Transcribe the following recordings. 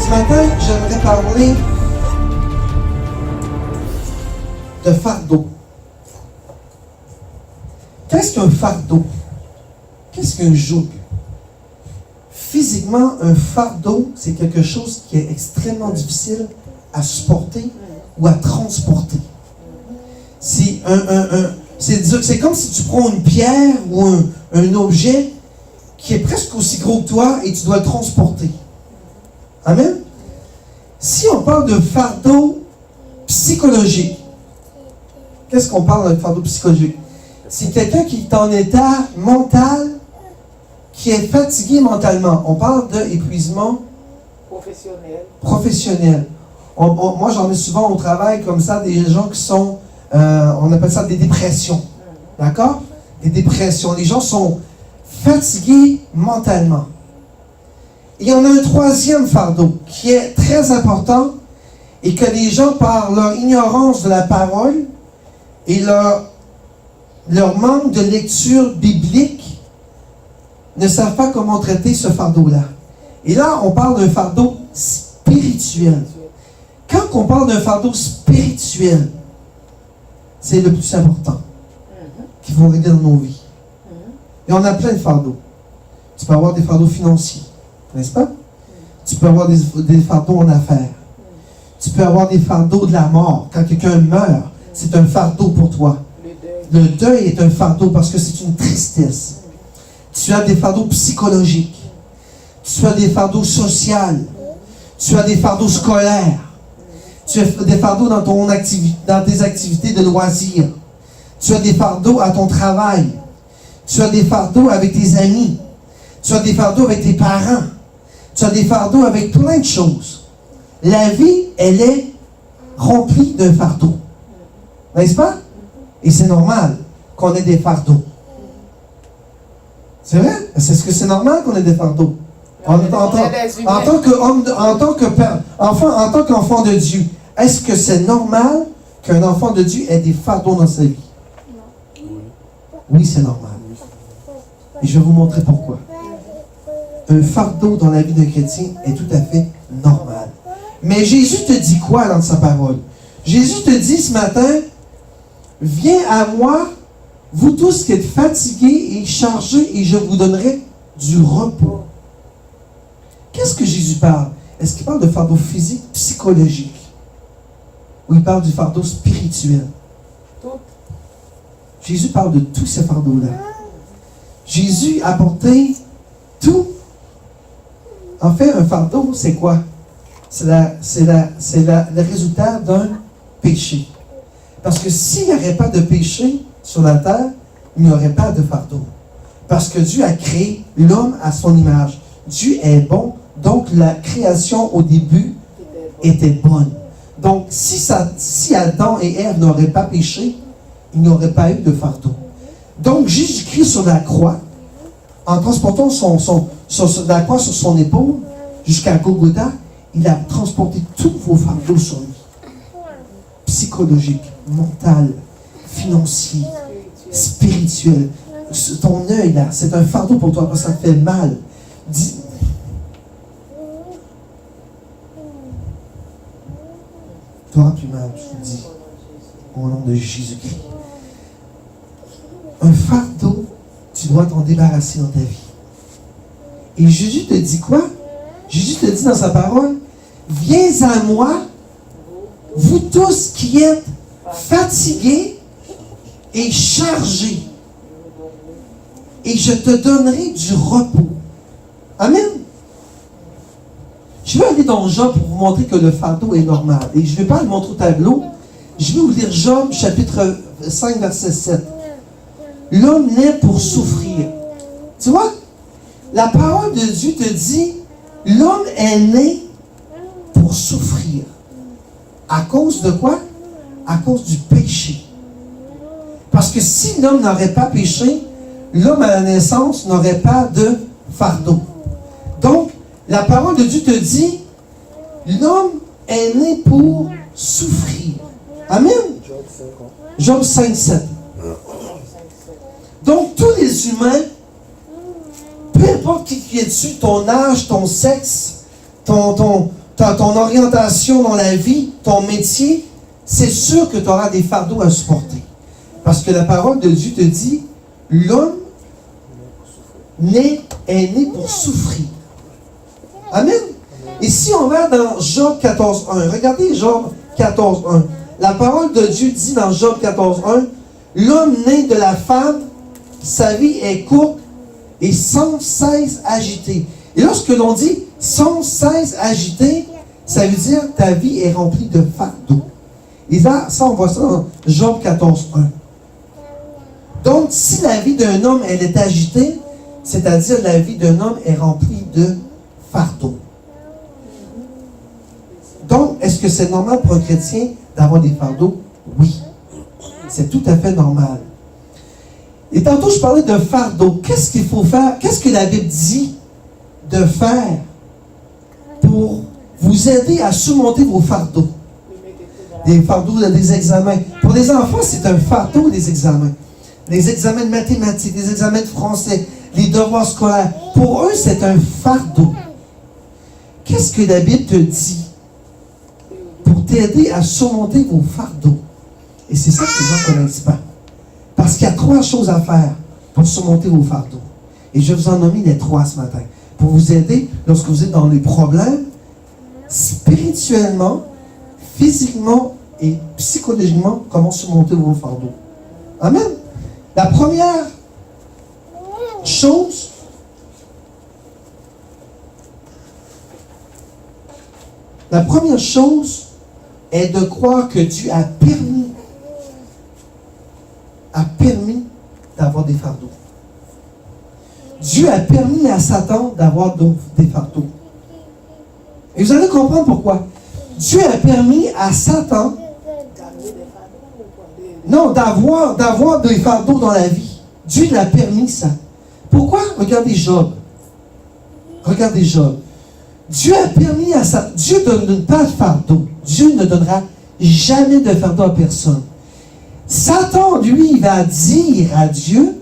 Ce matin, j'aimerais parler de fardeau. Qu'est-ce qu'un fardeau? Qu'est-ce qu'un joug? Physiquement, un fardeau, c'est quelque chose qui est extrêmement difficile à supporter ou à transporter. C'est comme si tu prends une pierre ou un objet qui est presque aussi gros que toi et tu dois le transporter. Amen? Si on parle de fardeau psychologique, qu'est-ce qu'on parle de fardeau psychologique? C'est quelqu'un qui est en état mental, qui est fatigué mentalement. On parle d'épuisement professionnel. Moi, j'en ai souvent au travail comme ça, des gens qui sont, on appelle ça des dépressions. D'accord? Des dépressions. Les gens sont fatigués mentalement. Il y en a un troisième fardeau qui est très important et que les gens, par leur ignorance de la parole et leur manque de lecture biblique, ne savent pas comment traiter ce fardeau-là. Et là, on parle d'un fardeau spirituel. Quand on parle d'un fardeau spirituel, c'est le plus important qu'il faut régler dans nos vies. Et on a plein de fardeaux. Tu peux avoir des fardeaux financiers, n'est-ce pas? Tu peux avoir des fardeaux en affaires. Tu peux avoir des fardeaux de la mort. Quand quelqu'un meurt, c'est un fardeau pour toi. Le deuil est un fardeau parce que c'est une tristesse. Tu as des fardeaux psychologiques. Tu as des fardeaux sociaux. Tu as des fardeaux scolaires. Tu as des fardeaux dans tes activités de loisirs. Tu as des fardeaux à ton travail. Tu as des fardeaux avec tes amis. Tu as des fardeaux avec tes parents. Tu as des fardeaux avec plein de choses. La vie, elle est remplie d'un fardeau. N'est-ce pas? Et c'est normal qu'on ait des fardeaux. C'est vrai? Est-ce que c'est normal qu'on ait des fardeaux? En tant qu'enfant de Dieu, est-ce que c'est normal qu'un enfant de Dieu ait des fardeaux dans sa vie? Oui, c'est normal. Et je vais vous montrer pourquoi. Un fardeau dans la vie d'un chrétien est tout à fait normal. Mais Jésus te dit quoi dans sa parole? Jésus te dit ce matin, viens à moi, vous tous qui êtes fatigués et chargés, et je vous donnerai du repos. Qu'est-ce que Jésus parle? Est-ce qu'il parle de fardeau physique, psychologique? Ou il parle du fardeau spirituel? Jésus parle de tous ces fardeaux-là. Jésus a porté tout. En fait, un fardeau, c'est quoi? C'est le résultat d'un péché. Parce que s'il n'y aurait pas de péché sur la terre, il n'y aurait pas de fardeau. Parce que Dieu a créé l'homme à son image. Dieu est bon, donc la création au début était bonne. Donc, si Adam et Ève n'auraient pas péché, il n'y aurait pas eu de fardeau. Donc, Jésus-Christ sur la croix, en transportant la croix sur son épaule jusqu'à Golgotha, il a transporté tous vos fardeaux sur lui. Psychologique, mental, financier, spirituel. Ton œil, là, c'est un fardeau pour toi parce que ça te fait mal. Tu n'auras plus mal, je te le dis, au nom de Jésus-Christ. Un fardeau, tu dois t'en débarrasser dans ta vie. Et Jésus te dit quoi? Jésus te dit dans sa parole, viens à moi, vous tous qui êtes fatigués et chargés, et je te donnerai du repos. Amen. Je vais aller dans Job pour vous montrer que le fardeau est normal. Et je ne vais pas le montrer au tableau. Je vais vous lire Job, chapitre 5, verset 7. L'homme naît pour souffrir. Tu vois? La parole de Dieu te dit, l'homme est né pour souffrir. À cause de quoi? À cause du péché. Parce que si l'homme n'aurait pas péché, l'homme à la naissance n'aurait pas de fardeau. Donc, la parole de Dieu te dit, l'homme est né pour souffrir. Amen. Job 5, 7. Donc, tous les humains, peu importe qui es-tu, ton âge, ton sexe, ton ton orientation dans la vie, ton métier, c'est sûr que tu auras des fardeaux à supporter. Parce que la parole de Dieu te dit, l'homme est né pour souffrir. Amen. Et si on va dans Job 14.1, regardez Job 14.1. La parole de Dieu dit dans Job 14.1, l'homme né de la femme, sa vie est courte et sans cesse agitée. Et lorsque l'on dit sans cesse agitée, ça veut dire que ta vie est remplie de fardeaux. Et là, ça, on voit ça dans Job 14.1. Donc, si la vie d'un homme, elle est agitée, c'est-à-dire la vie d'un homme est remplie de fardeaux. Donc, est-ce que c'est normal pour un chrétien d'avoir des fardeaux? Oui. C'est tout à fait normal. Et tantôt, je parlais de fardeau. Qu'est-ce qu'il faut faire? Qu'est-ce que la Bible dit de faire pour vous aider à surmonter vos fardeaux? Des fardeaux, des examens. Pour les enfants, c'est un fardeau, des examens. Les examens de mathématiques, les examens de français, les devoirs scolaires. Pour eux, c'est un fardeau. Qu'est-ce que la Bible te dit pour t'aider à surmonter vos fardeaux? Et c'est ça que les gens ne connaissent pas. Parce qu'il y a 3 choses à faire pour surmonter vos fardeaux. Et je vous en nomme les 3 ce matin. Pour vous aider lorsque vous êtes dans les problèmes, spirituellement, physiquement et psychologiquement, comment surmonter vos fardeaux. Amen. La première chose, est de croire que Dieu a permis d'avoir des fardeaux. Dieu a permis à Satan d'avoir des fardeaux. Et vous allez comprendre pourquoi. Dieu a permis à Satan d'avoir des fardeaux dans la vie. Dieu l'a permis ça. Pourquoi? Regardez Job. Dieu a permis à Satan. Dieu ne donne pas de fardeau. Dieu ne donnera jamais de fardeau à personne. Satan, lui, il va dire à Dieu,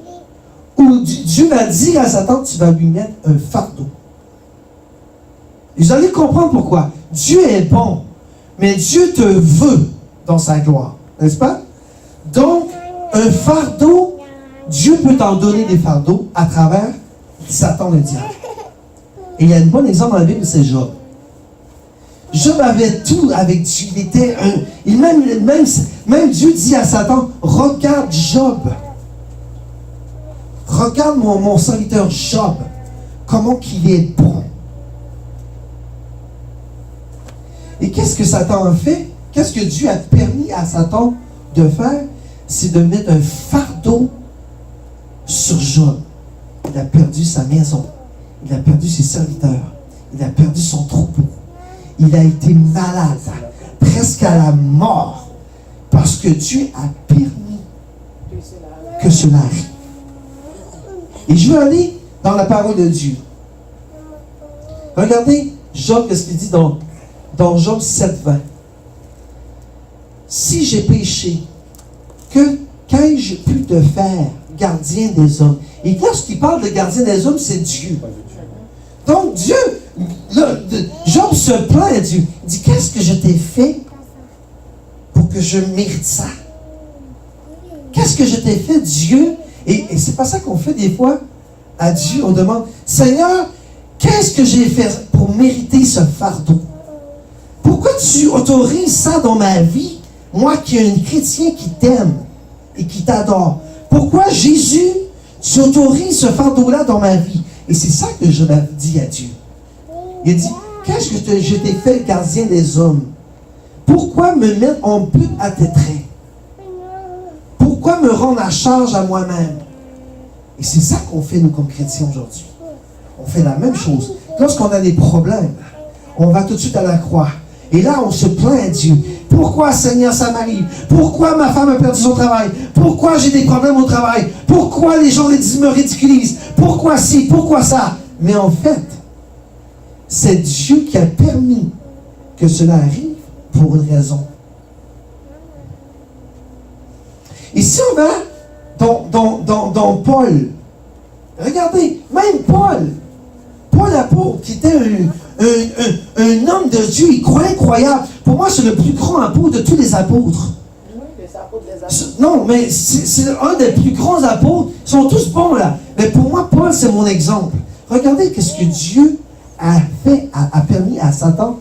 ou Dieu va dire à Satan, tu vas lui mettre un fardeau. Et vous allez comprendre pourquoi. Dieu est bon, mais Dieu te veut dans sa gloire. N'est-ce pas? Donc, un fardeau, Dieu peut t'en donner des fardeaux à travers Satan le diable. Et il y a un bon exemple dans la Bible, c'est Job. Job avait tout avec Dieu. Il était même Dieu dit à Satan, regarde Job. Regarde mon serviteur Job. Comment qu'il est bon. Et qu'est-ce que Satan a fait? Qu'est-ce que Dieu a permis à Satan de faire? C'est de mettre un fardeau sur Job. Il a perdu sa maison. Il a perdu ses serviteurs. Il a perdu son troupeau. Il a été malade, presque à la mort, parce que Dieu a permis que cela arrive. Et je veux aller dans la parole de Dieu. Regardez Job, qu'est-ce qu'il dit dans Job 7,20. Si j'ai péché, que qu'ai-je pu te faire, gardien des hommes? Et lorsqu'il parle de gardien des hommes, c'est Dieu. Donc Dieu, Job se plaint à Dieu. Il dit, qu'est-ce que je t'ai fait pour que je mérite ça? Qu'est-ce que je t'ai fait, Dieu? Et c'est pas ça qu'on fait des fois à Dieu. On demande, Seigneur, qu'est-ce que j'ai fait pour mériter ce fardeau? Pourquoi tu autorises ça dans ma vie? Moi qui ai un chrétien qui t'aime et qui t'adore. Pourquoi, Jésus, tu autorises ce fardeau-là dans ma vie? Et c'est ça que je l'ai dit à Dieu. Il a dit, qu'est-ce que je t'ai fait, gardien des hommes? Pourquoi me mettre en pute à tes traits? Pourquoi me rendre à charge à moi-même? Et c'est ça qu'on fait, nous, comme chrétiens aujourd'hui. On fait la même chose. Lorsqu'on a des problèmes, on va tout de suite à la croix. Et là, on se plaint à Dieu. Pourquoi, Seigneur, ça m'arrive? Pourquoi ma femme a perdu son travail? Pourquoi j'ai des problèmes au travail? Pourquoi les gens me ridiculisent? Pourquoi ci? Pourquoi ça? Mais en fait, c'est Dieu qui a permis que cela arrive pour une raison. Et si on va dans Paul, regardez, même Paul l'apôtre, qui était un homme de Dieu, il croit incroyable. Pour moi, c'est le plus grand apôtre de tous les apôtres. Oui, les apôtres, les apôtres. Non, mais c'est un des plus grands apôtres. Ils sont tous bons là. Mais pour moi, Paul, c'est mon exemple. Regardez qu'est-ce que Dieu a fait, a permis à Satan,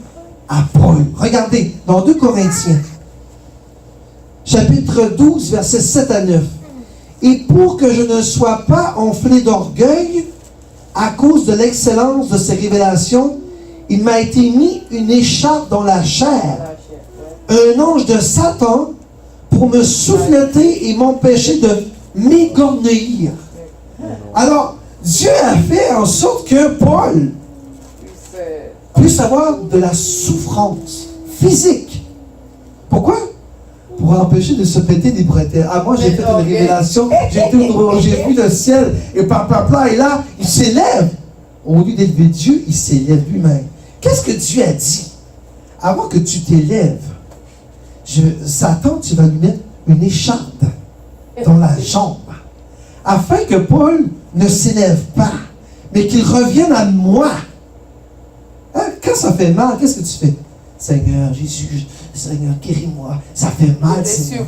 à Paul. Regardez, dans 2 Corinthiens, chapitre 12, versets 7 à 9. Et pour que je ne sois pas enflé d'orgueil à cause de l'excellence de ces révélations, il m'a été mis une écharpe dans la chair, un ange de Satan, pour me souffleter et m'empêcher de m'égorgueillir. Alors, Dieu a fait en sorte que Paul puisse avoir de la souffrance physique. Pourquoi? Pour empêcher de se péter des bretelles. Ah, moi, j'ai fait une révélation, j'ai vu le ciel, et et là, il s'élève. Au lieu d'élever Dieu, il s'élève lui-même. Qu'est-ce que Dieu a dit? Avant que tu t'élèves, Satan, tu vas lui mettre une écharpe dans la jambe, afin que Paul ne s'élève pas, mais qu'il revienne à moi. Hein? Quand ça fait mal, qu'est-ce que tu fais? Seigneur, Jésus, Seigneur, guéris-moi. Ça fait mal, Seigneur.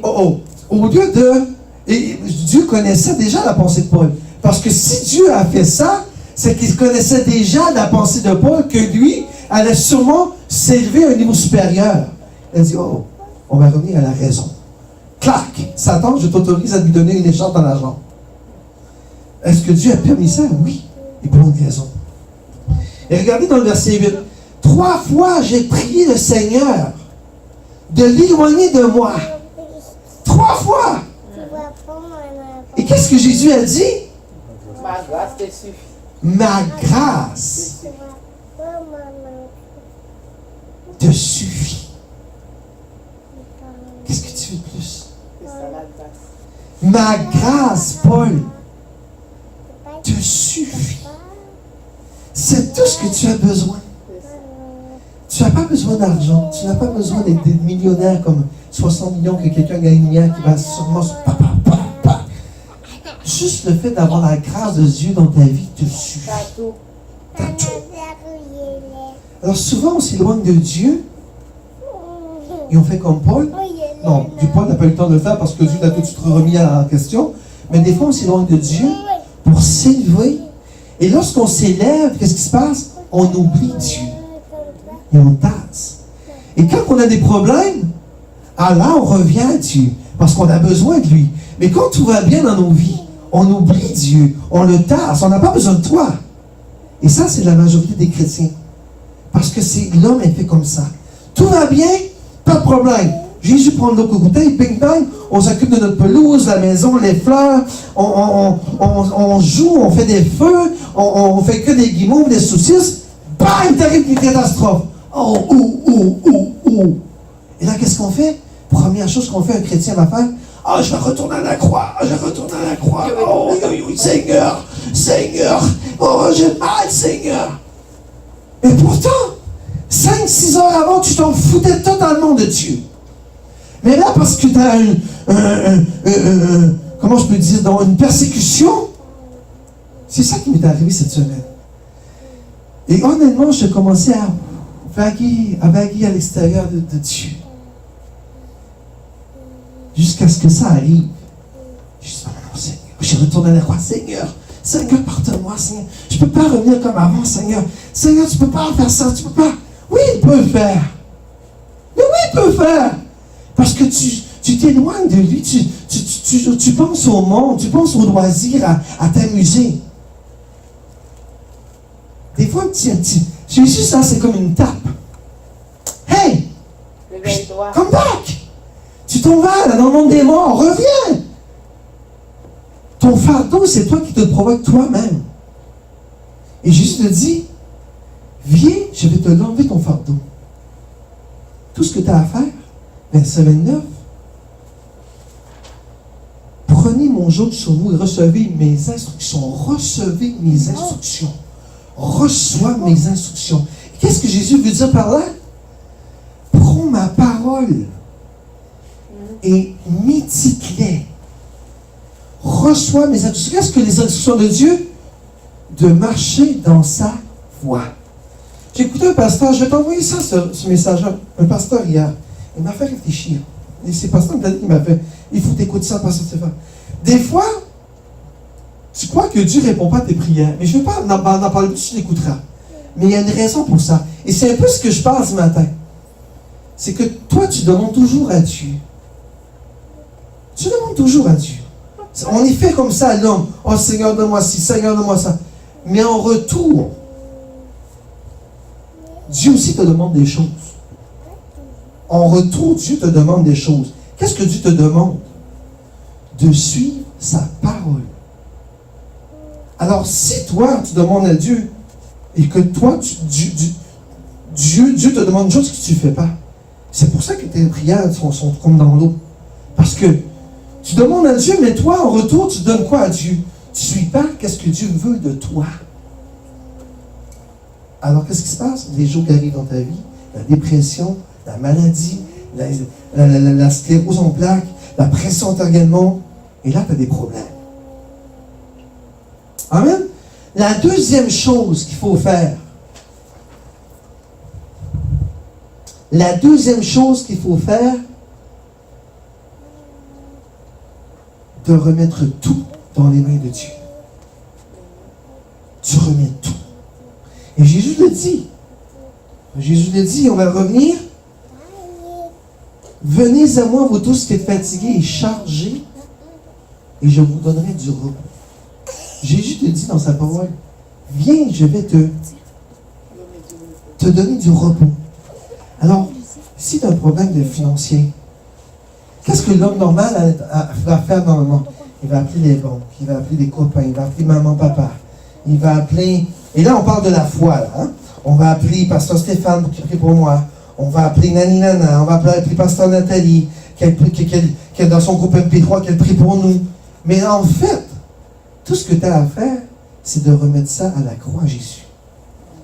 Au lieu de... Et Dieu connaissait déjà la pensée de Paul. Parce que si Dieu a fait ça, c'est qu'il connaissait déjà la pensée de Paul, que lui allait sûrement s'élever à un niveau supérieur. Il a dit, on va revenir à la raison. Clac! Satan, je t'autorise à lui donner une écharpe dans la jambe. Est-ce que Dieu a permis ça? Oui. Et pour une raison. Et regardez dans le verset 8. 3 fois, j'ai prié le Seigneur de l'éloigner de moi. 3 fois. Et qu'est-ce que Jésus a dit? Ma grâce te suffit. Ma grâce te suffit. Qu'est-ce que tu veux de plus? Ma grâce, Paul, te suffit. C'est tout ce que tu as besoin. Tu n'as pas besoin d'argent. Tu n'as pas besoin d'être millionnaire comme 60 millions que quelqu'un gagne hier qui va sûrement se... Juste le fait d'avoir la grâce de Dieu dans ta vie te suffit. T'as tout. Alors souvent on s'éloigne de Dieu et on fait comme Paul. Non, Paul n'a pas eu le temps de le faire parce que Dieu l'a tout de suite remis en question. Mais des fois on s'éloigne de Dieu pour s'élever. Et lorsqu'on s'élève, qu'est-ce qui se passe? On oublie Dieu. Et on tasse. Et quand on a des problèmes, là on revient à Dieu. Parce qu'on a besoin de lui. Mais quand tout va bien dans nos vies, on oublie Dieu, on le tasse, on n'a pas besoin de toi. Et ça, c'est la majorité des chrétiens. Parce que l'homme est fait comme ça. Tout va bien, pas de problème. Jésus prend nos bouteilles, ping bang, on s'occupe de notre pelouse, la maison, les fleurs, on joue, on fait des feux, on fait que des guimauves, des saucisses. Bang, t'arrive une catastrophe. Et là, qu'est-ce qu'on fait? Première chose qu'on fait, un chrétien va faire, je vais retourner à la croix, Seigneur, j'ai mal, Seigneur. Et pourtant, 5-6 heures avant, tu t'en foutais totalement de Dieu. Mais là, parce que tu as comment je peux dire, dans une persécution, c'est ça qui m'est arrivé cette semaine. Et honnêtement, j'ai commencé à vaguer à l'extérieur de Dieu. Jusqu'à ce que ça arrive. Je dis, non, Seigneur. Je retourne à la croix. Seigneur, pardonne-moi, Seigneur. Je ne peux pas revenir comme avant, Seigneur. Seigneur, tu ne peux pas faire ça. Tu ne peux pas. Oui, il peut le faire. Mais oui, il peut le faire. Parce que tu t'éloignes de lui. Tu penses au monde. Tu penses au loisir, à t'amuser. Des fois, Jésus, ça, c'est comme une tape. Hey! Come back! Tu t'en vas là, dans le monde des morts, reviens! Ton fardeau, c'est toi qui te le provoques toi-même. Et Jésus te dit, viens, je vais te l'enlever ton fardeau. Tout ce que tu as à faire, verset 29, prenez mon joug sur vous et recevez mes instructions. Recevez mes instructions. Reçois mes instructions. Qu'est-ce que Jésus veut dire par là? Prends ma parole et médite-les. Reçois mes instructions. Qu'est-ce que les instructions de Dieu? De marcher dans sa voie. J'ai écouté un pasteur, je vais t'envoyer ça, ce message-là. Un pasteur hier. Il m'a fait réfléchir. Et c'est pasteur qui m'a fait, il faut t'écouter ça, pasteur Stéphane. Des fois, tu crois que Dieu ne répond pas à tes prières. Mais je ne vais pas en parler plus, tu l'écouteras. Mais il y a une raison pour ça. Et c'est un peu ce que je parle ce matin. C'est que toi, tu demandes toujours à Dieu. Tu demandes toujours à Dieu. On est fait comme ça à l'homme. Oh Seigneur, donne-moi ci, Seigneur, donne-moi ça. Mais en retour, Dieu aussi te demande des choses. En retour, Dieu te demande des choses. Qu'est-ce que Dieu te demande? De suivre sa parole. Alors, si toi, tu demandes à Dieu, et que toi, Dieu te demande une chose que tu ne fais pas, c'est pour ça que tes prières sont comme dans l'eau. Parce que tu demandes à Dieu, mais toi, en retour, tu donnes quoi à Dieu? Tu ne suis pas qu'est-ce que Dieu veut de toi. Alors, qu'est-ce qui se passe? Les jours qui arrivent dans ta vie, la dépression, la maladie, la sclérose en plaques, la pression artérielle, et là, tu as des problèmes. Amen? La deuxième chose qu'il faut faire, de remettre tout dans les mains de Dieu. Tu remets tout. Et Jésus le dit. On va revenir. Venez à moi, vous tous qui êtes fatigués et chargés, et je vous donnerai du repos. Jésus te dit dans sa parole, viens, je vais te donner du repos. Alors, si tu as un problème de financier, qu'est-ce que l'homme normal va faire normalement? Il va appeler les banques, il va appeler les copains, il va appeler maman, papa, il va appeler... Et là, on parle de la foi, là. Hein? On va appeler pasteur Stéphane qui prie pour moi. On va appeler Nani Nana, on va appeler pasteur Nathalie, qui est dans son groupe MP3, qu'elle prie pour nous. Mais en fait, tout ce que tu as à faire, c'est de remettre ça à la croix à Jésus.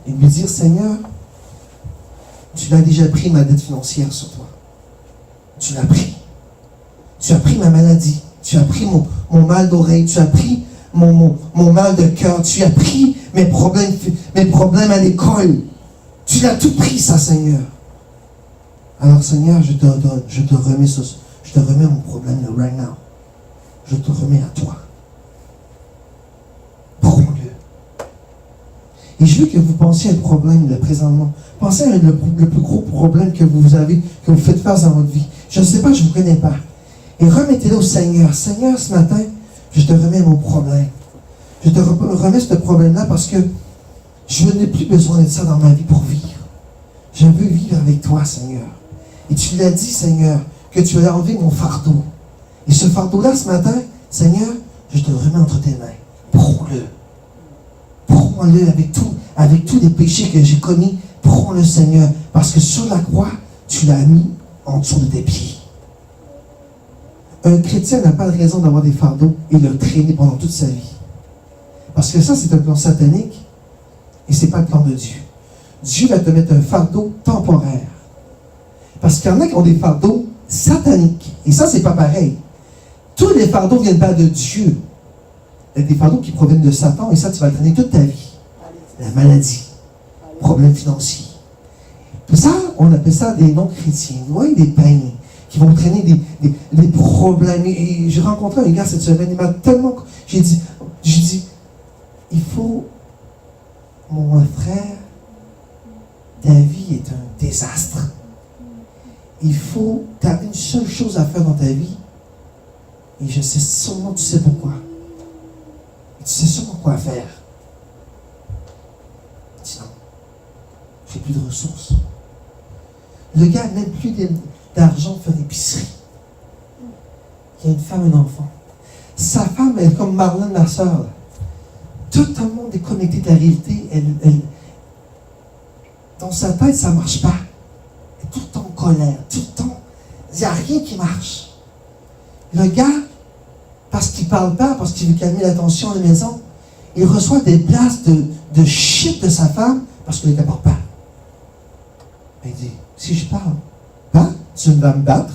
Et lui dire, Seigneur, tu l'as déjà pris ma dette financière sur toi. Tu l'as pris. Tu as pris ma maladie. Tu as pris mon mal d'oreille. Tu as pris mon mal de cœur. Tu as pris mes problèmes à l'école. Tu l'as tout pris, ça, Seigneur. Alors, Seigneur, je te remets mon problème là, right now. Je te remets à toi. Prends-le. Et je veux que vous pensiez à un problème là, présentement. Pensez à le plus gros problème que vous avez, que vous faites face dans votre vie. Je ne sais pas, je ne vous connais pas. Et remettez-le au Seigneur. Seigneur, ce matin, je te remets mon problème. Je te remets ce problème-là parce que je n'ai plus besoin de ça dans ma vie pour vivre. Je veux vivre avec toi, Seigneur. Et tu l'as dit, Seigneur, que tu as enlevé mon fardeau. Et ce fardeau-là, ce matin, Seigneur, je te le remets entre tes mains. Prends-le. Prends-le avec tous les péchés que j'ai commis. Prends-le, Seigneur, parce que sur la croix, tu l'as mis en dessous de tes pieds. Un chrétien n'a pas de raison d'avoir des fardeaux et le traîner pendant toute sa vie. Parce que ça, c'est un plan satanique et ce n'est pas le plan de Dieu. Dieu va te mettre un fardeau temporaire. Parce qu'il y en a qui ont des fardeaux sataniques. Et ça, c'est pas pareil. Tous les fardeaux ne viennent pas de Dieu. Il y a des fardeaux qui proviennent de Satan et ça, tu vas le traîner toute ta vie. La maladie, problèmes financiers. Tout ça, on appelle ça des non-chrétiens. Vous voyez, des païens qui vont traîner des problèmes. Et j'ai rencontré un gars cette semaine, il m'a tellement... J'ai dit, il faut... Mon frère, ta vie est un désastre. Il faut... Tu as une seule chose à faire dans ta vie. Et je sais sûrement, tu sais pourquoi. Et tu sais sûrement quoi faire. Il dit non. J'ai plus de ressources. Le gars n'a même plus d'argent pour faire l'épicerie. Il y a une femme, un enfant. Sa femme, elle est comme Marlène, ma soeur. Tout le monde est connecté de la réalité. Dans sa tête, ça ne marche pas. Elle est tout le temps en colère. Tout le temps. Il n'y a rien qui marche. Le gars, parce qu'il ne parle pas, parce qu'il veut calmer l'attention à la maison, il reçoit des places de shit de sa femme parce qu'il ne les apporte pas. Il dit, si je parle, hein, tu vas me battre.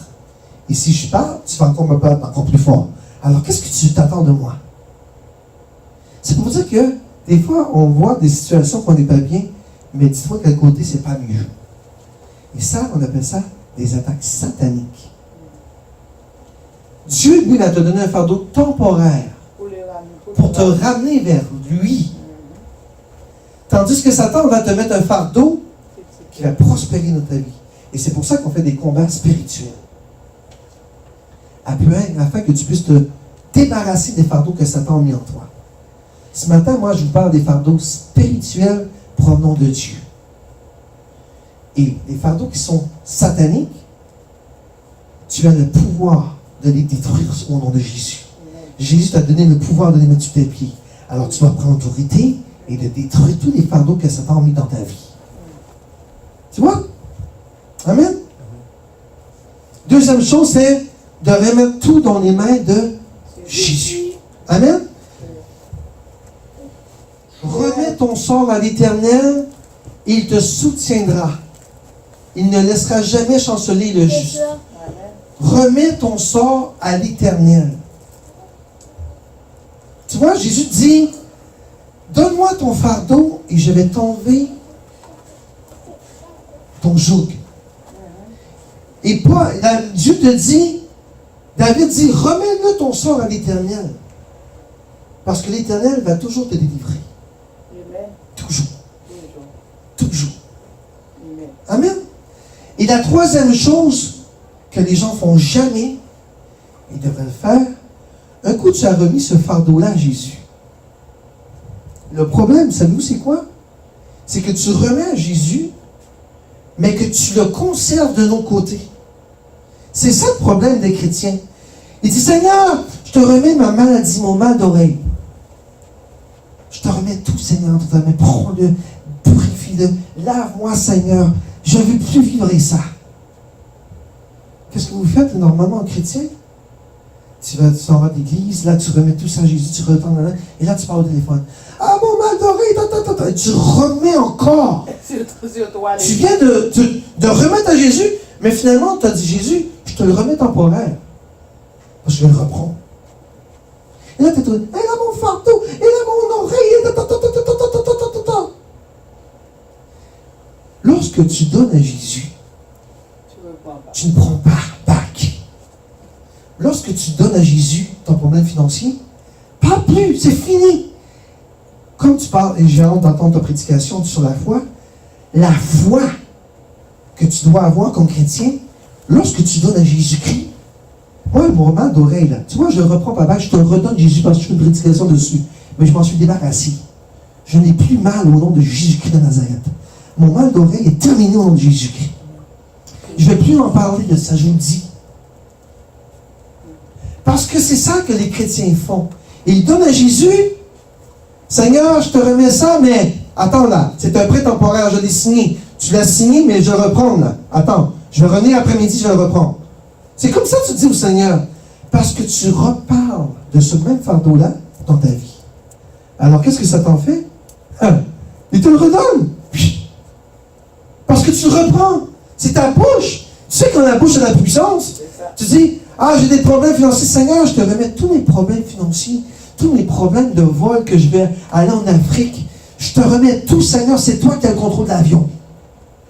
Et si je parle, tu vas encore me battre encore plus fort. Alors, qu'est-ce que tu t'attends de moi? C'est pour dire que, des fois, on voit des situations qu'on n'est pas bien, mais dis-toi quel côté, c'est pas mieux. Et ça, on appelle ça des attaques sataniques. Dieu, lui, va te donner un fardeau temporaire pour te ramener vers lui. Tandis que Satan va te mettre un fardeau qui va prospérer dans ta vie. Et c'est pour ça qu'on fait des combats spirituels. Afin que tu puisses te débarrasser des fardeaux que Satan a mis en toi. Ce matin, moi, je vous parle des fardeaux spirituels provenant de Dieu. Et les fardeaux qui sont sataniques, tu as le pouvoir de les détruire au nom de Jésus. Jésus t'a donné le pouvoir de les mettre sur tes pieds. Alors tu vas prendre autorité et de détruire tous les fardeaux que Satan a mis dans ta vie. Tu vois? Amen? Deuxième chose, c'est de remettre tout dans les mains de Jésus. Amen? Remets ton sort à l'Éternel et il te soutiendra. Il ne laissera jamais chanceler le juste. Remets ton sort à l'Éternel. Tu vois, Jésus dit, donne-moi ton fardeau et je vais t'enlever ton joug. Et Dieu te dit, David dit, remets-le ton sort à l'Éternel. Parce que l'Éternel va toujours te délivrer. Toujours. Toujours. Amen. Et la troisième chose que les gens ne font jamais, ils devraient le faire, un coup tu as remis ce fardeau-là à Jésus. Le problème, savez-vous c'est quoi? C'est que tu remets à Jésus, mais que tu le conserves de nos côtés. C'est ça le problème des chrétiens. Il dit, Seigneur, je te remets ma maladie, mon mal d'oreille. Je te remets tout, Seigneur, tout ta main. Prends-le, purifie-le, lave-moi, Seigneur. Je ne veux plus vivre ça. Qu'est-ce que vous faites normalement en chrétien? Tu s'en vas d'église, là tu remets tout ça à Jésus, tu retournes là, et là tu parles au téléphone. Ah, mon mal d'oreille, et tu remets encore. Tu viens de remettre à Jésus, mais finalement tu as dit, Jésus, je te le remets temporaire. Parce que je vais le reprendre. Et là tu es tout, elle a mon fardeau, elle a mon oreille, Lorsque tu donnes à Jésus, tu ne prends pas back. Lorsque tu donnes à Jésus ton problème financier, pas plus, c'est fini. Comme tu parles, et j'ai hâte d'entendre ta prédication sur la foi que tu dois avoir comme chrétien, lorsque tu donnes à Jésus-Christ, moi, mon mal d'oreille, là, tu vois, je le reprends pas back, je te le redonne Jésus parce que je fais une prédication dessus. Mais je m'en suis débarrassé. Je n'ai plus mal au nom de Jésus-Christ de Nazareth. Mon mal d'oreille est terminé au nom de Jésus-Christ. Je ne vais plus en parler de ça, je vous le dis. Parce que c'est ça que les chrétiens font. Ils donnent à Jésus, Seigneur, je te remets ça, mais attends là, c'est un prêt temporaire, je l'ai signé. Tu l'as signé, mais je le reprends là. Attends, je vais revenir après-midi, je vais le reprendre. C'est comme ça que tu dis au Seigneur. Parce que tu reparles de ce même fardeau-là dans ta vie. Alors qu'est-ce que ça t'en fait? Il te le redonne. Parce que tu le reprends. C'est ta bouche. Tu sais quand la bouche a la puissance, tu dis, ah, j'ai des problèmes financiers. Seigneur, je te remets tous mes problèmes financiers, tous mes problèmes de vol que je vais aller en Afrique. Je te remets tout, Seigneur, c'est toi qui as le contrôle de l'avion.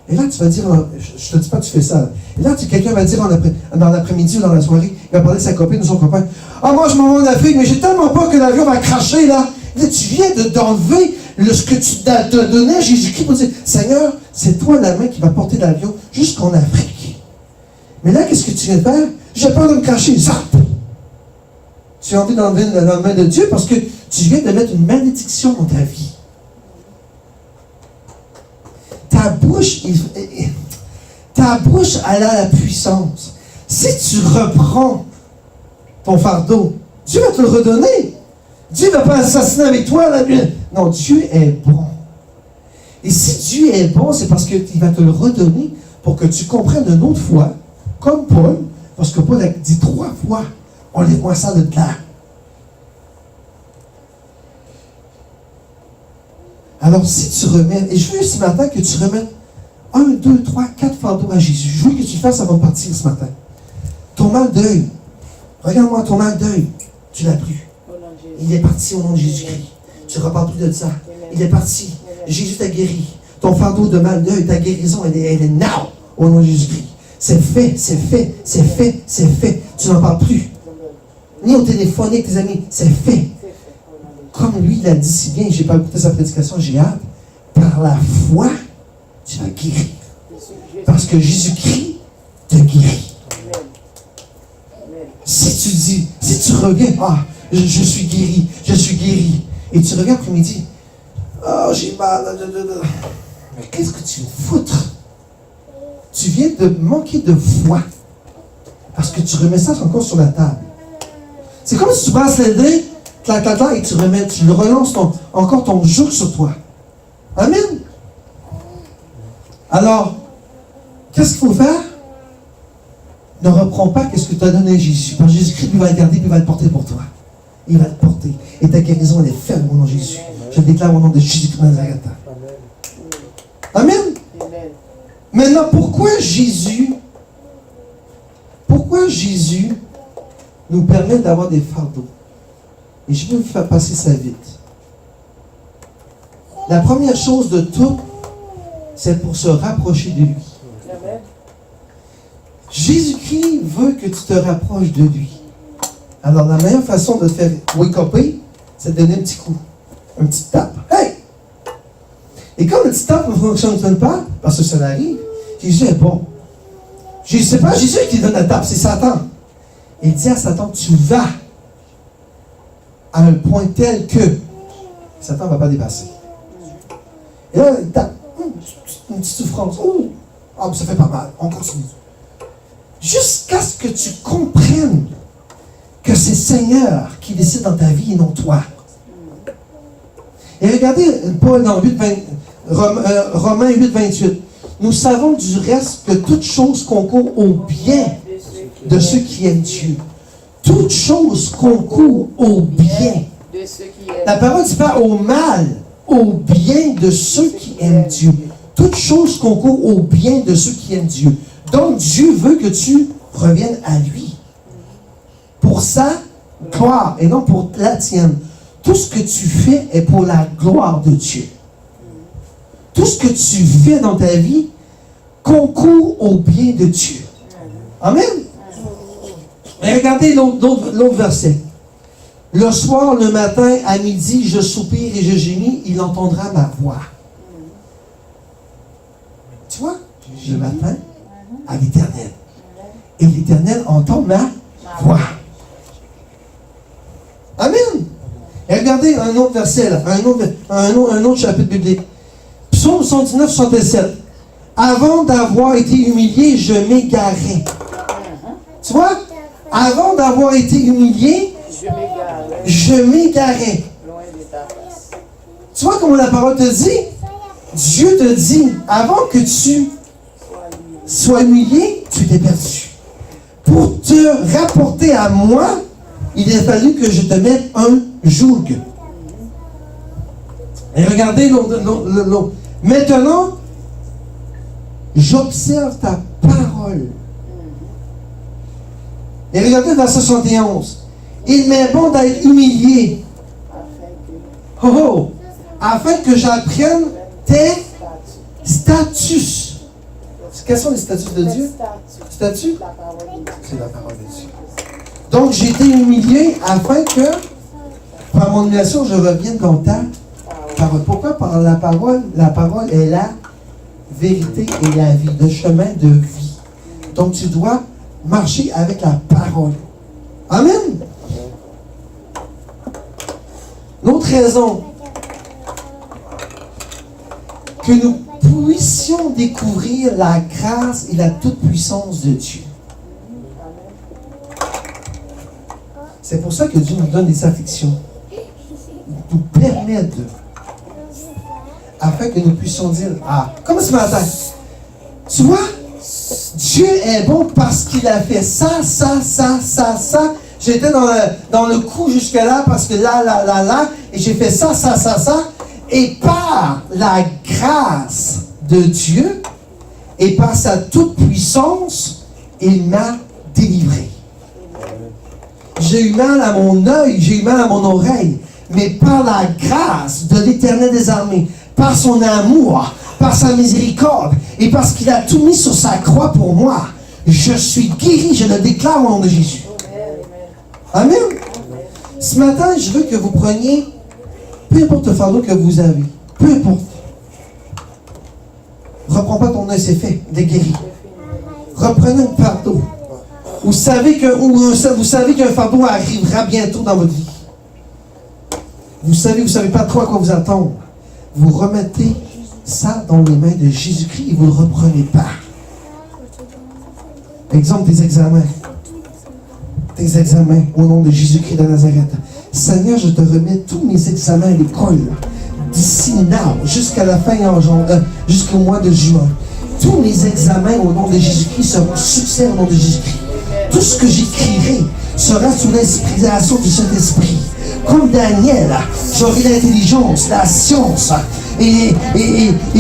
Et là, tu vas dire, je te dis pas que tu fais ça. Et là, quelqu'un va dire dans l'après-midi ou dans la soirée, il va parler de sa copine ou son copain. Ah, moi, je m'en vais en Afrique, mais j'ai tellement peur que l'avion va cracher, là. Là, tu viens d'enlever ce que tu t'as donné à Jésus-Christ pour dire, Seigneur, c'est toi la main qui va porter l'avion jusqu'en Afrique. Mais là, qu'est-ce que tu viens de faire? J'ai peur de me cacher. Zap! Tu es entré dans la main de Dieu parce que tu viens de mettre une malédiction dans ta vie. Ta bouche, elle a la puissance. Si tu reprends ton fardeau, Dieu va te le redonner. Dieu ne va pas assassiner avec toi. Là. Non, Dieu est bon. Et si Dieu est bon, c'est parce qu'il va te le redonner pour que tu comprennes une autre fois, comme Paul, parce que Paul a dit 3 fois, enlève-moi ça de là. Alors, si tu remets, et je veux ce matin que tu remettes 1, 2, 3, 4 fardeaux à Jésus. Je veux que tu fasses avant de partir ce matin. Ton mal d'œil. Regarde-moi ton mal d'œil. Tu l'as plus. Il est parti au nom de Jésus-Christ. Tu ne reparles plus de ça. Il est parti. Jésus t'a guéri. Ton fardeau de mal d'œil, ta guérison, elle est now, au nom de Jésus-Christ. C'est fait, c'est fait, c'est fait, c'est fait. Tu n'en parles plus. Ni au téléphone, ni avec tes amis. C'est fait. Comme lui l'a dit si bien, je n'ai pas écouté sa prédication, j'ai hâte. Par la foi, tu vas guérir. Parce que Jésus-Christ te guérit. Si tu dis, si tu reviens, je suis guéri, et tu reviens après-midi, j'ai mal, mais qu'est-ce que tu veux foutre? Tu viens de manquer de foi, parce que tu remets ça encore sur la table. C'est comme si tu passes les dés, et tu relances encore ton joug sur toi. Amen. Alors, qu'est-ce qu'il faut faire? Ne reprends pas ce que tu as donné à Jésus. Parce que Jésus-Christ lui va le garder et va le porter pour toi. Il va le porter. Et ta guérison, elle est ferme au nom de Jésus. Je le déclare au nom de Jésus-Christ de Nazareth. Amen. Maintenant, pourquoi Jésus nous permet d'avoir des fardeaux? Et je vais vous faire passer ça vite. La première chose de tout, c'est pour se rapprocher de lui. Amen. Jésus-Christ veut que tu te rapproches de lui. Alors, la meilleure façon de te faire wake-up, c'est de donner un petit coup. Un petit tape. Hey! Et quand le petit tape ne fonctionne pas, parce que ça arrive, Jésus est bon. Ce n'est pas Jésus qui donne la tape, c'est Satan. Il dit à Satan, tu vas à un point tel que Satan ne va pas dépasser. Et là, il tape. Une petite souffrance. Mais ça fait pas mal. On continue. Jusqu'à ce que tu comprennes que c'est Seigneur qui décide dans ta vie et non toi. Et regardez Paul dans Romains 8, 28. Nous savons du reste que toute chose concourt au bien de ceux qui aiment Dieu. Toute chose concourt au bien. La parole ne dit pas au mal, au bien de ceux qui aiment Dieu. Toute chose concourt au bien de ceux qui aiment Dieu. Donc Dieu veut que tu reviennes à lui. Pour sa gloire et non pour la tienne. Tout ce que tu fais est pour la gloire de Dieu. Tout ce que tu fais dans ta vie concourt au bien de Dieu. Amen. Et regardez l'autre verset. Le soir, le matin, à midi, je soupire et je gémis, il entendra ma voix. Tu vois, le matin, à l'Éternel. Et l'Éternel entend ma voix. Amen. Et regardez un autre verset, là, un autre chapitre biblique. Psaume 119, 67. Avant d'avoir été humilié, je m'égarais. Tu vois? Avant d'avoir été humilié, je m'égarais. Tu vois comment la parole te dit? Dieu te dit, avant que tu sois humilié, tu t'es perdu. Pour te rapporter à moi, il a fallu que je te mette un joug. Et regardez l'autre. Maintenant, j'observe ta parole. Et regardez verset 71. Il m'est bon d'être humilié. Afin que j'apprenne tes statuts. Quels sont les statuts de Dieu? Statuts? C'est la parole de Dieu. Donc j'ai été humilié afin que, par mon humiliation, je revienne dans ta parole. Pourquoi par la parole? La parole est la vérité et la vie, le chemin de vie. Donc tu dois marcher avec la parole. Amen. L'autre raison, que nous puissions découvrir la grâce et la toute-puissance de Dieu. C'est pour ça que Dieu nous donne des afflictions. Nous permet de. Afin que nous puissions dire, comme ce matin, tu vois, Dieu est bon parce qu'il a fait ça. J'étais dans le coup jusqu'à là parce que là, et j'ai fait ça. Et par la grâce de Dieu et par sa toute-puissance, il m'a délivré. J'ai eu mal à mon œil, j'ai eu mal à mon oreille, mais par la grâce de l'Éternel des armées, par son amour, par sa miséricorde et parce qu'il a tout mis sur sa croix pour moi, je suis guéri, je le déclare au nom de Jésus. Amen. Ce matin, je veux que vous preniez, peu importe le fardeau que vous avez, peu importe. Reprends pas ton œil, c'est fait, t'es guéri. Reprenez un fardeau. Vous savez qu'un fardeau arrivera bientôt dans votre vie. Vous savez pas trop à quoi vous attendre. Vous remettez ça dans les mains de Jésus-Christ et vous ne le reprenez pas. Exemple des examens. Tes examens au nom de Jésus-Christ de Nazareth. Seigneur, je te remets tous mes examens à l'école d'ici now, jusqu'à la fin jusqu'au mois de juin. Tous mes examens au nom de Jésus-Christ seront succès au nom de Jésus-Christ. Tout ce que j'écrirai sera sous l'inspiration du Saint-Esprit. Comme Daniel, j'aurai l'intelligence, la science et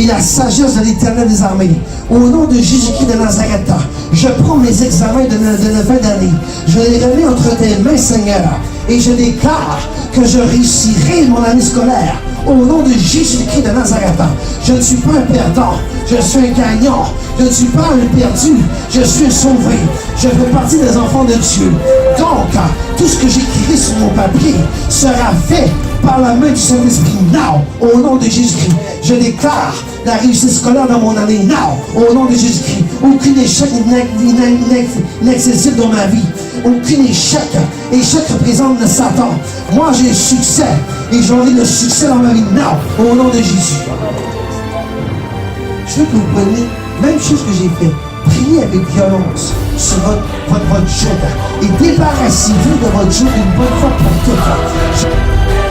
la sagesse de l'Éternel des armées. Au nom de Jésus-Christ de Nazareth, je prends mes examens de la fin d'année. Je les remets entre tes mains, Seigneur. Et je déclare que je réussirai mon année scolaire. Au nom de Jésus-Christ de Nazareth, je ne suis pas un perdant, je suis un gagnant. Je ne suis pas un perdu, je suis un sauvé. Je fais partie des enfants de Dieu. Donc, tout ce que j'écrirai sur mon papier sera fait par la main du Saint-Esprit. Now, au nom de Jésus-Christ, je déclare la réussite scolaire dans mon année. Now, au nom de Jésus-Christ, aucun échec inaccessible dans ma vie. Aucun échec représente le Satan. Moi, j'ai le succès et j'aurai le succès dans ma vie. Now, au nom de Jésus. Je veux que vous preniez, même chose que j'ai fait, priez avec violence sur votre joug et débarrassez-vous de votre joug une bonne fois pour toutes.